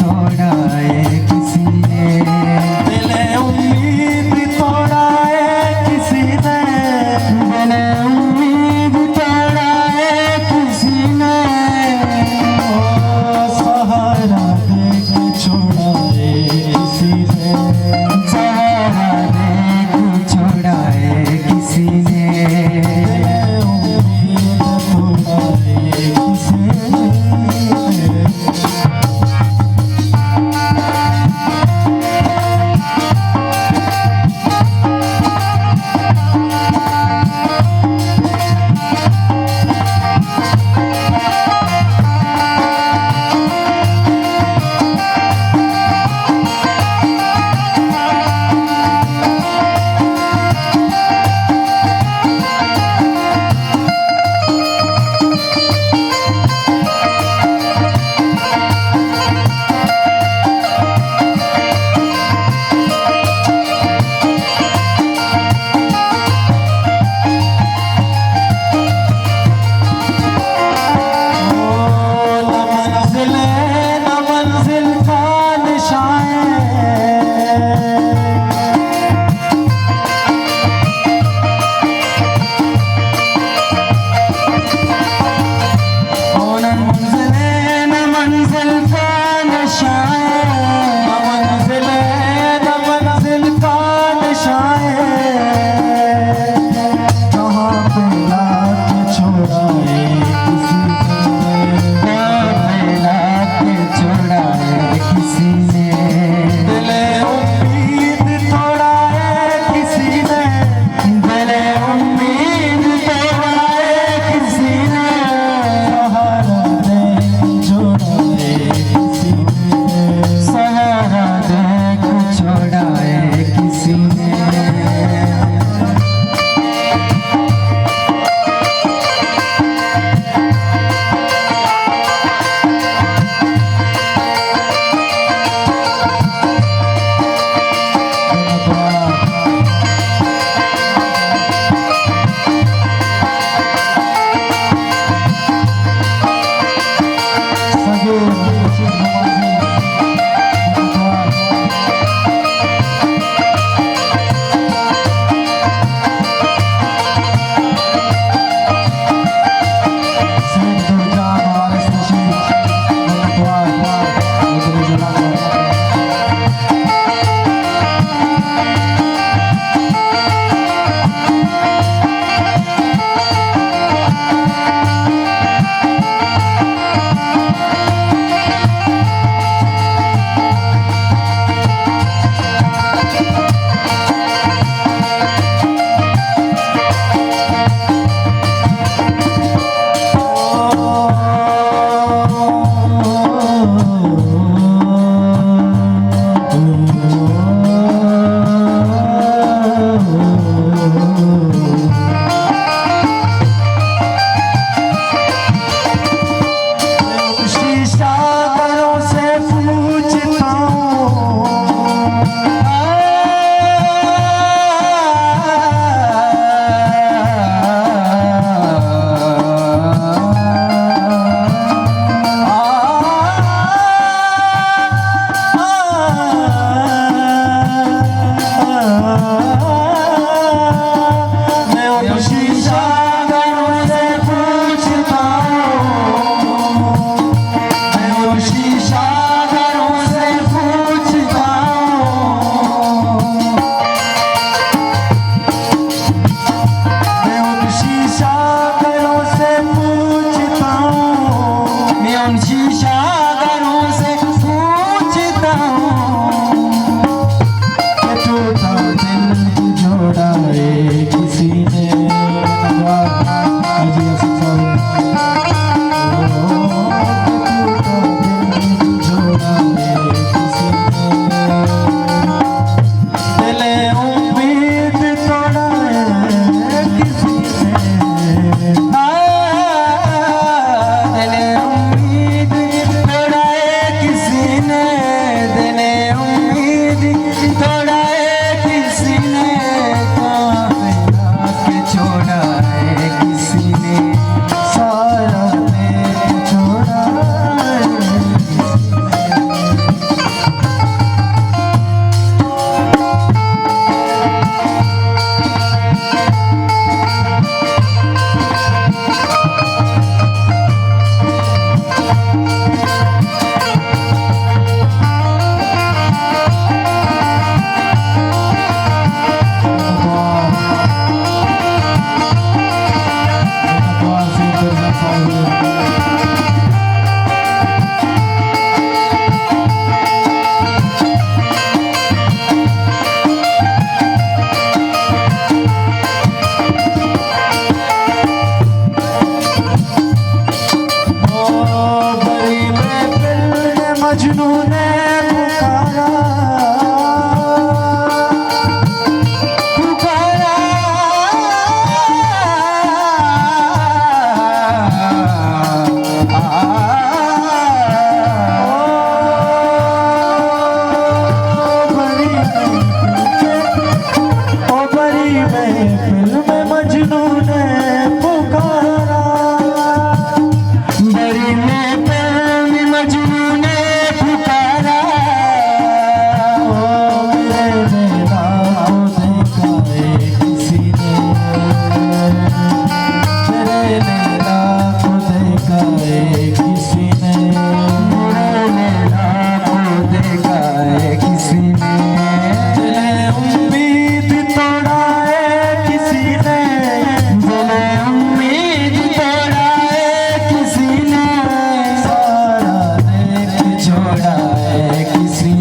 तोड़ा है किसी ने, दिल उम्मीद तोड़ा है किसी ने, दिल उम्मीद तोड़ा है किसी ने, सहारा देके छोड़ा है किसी ने, सहारा देके छोड़ा है किसी ने, उम्मीद तोड़ा है किसी ने। ने पुकारा पुकारा बड़ी महफिल में मजनू ने पुकारा बड़ी महफिल में मजनू ने पुकारा मेरे नैना को देखा है किसी ने मेरे नैना को देखा है किसी ने मेरे नैना को देखा है किसी ने दिले उम्मीद तोड़ा है किसी ने दिले उम्मीद तोड़ा है किसी ने सारा देख छोड़ा है किसी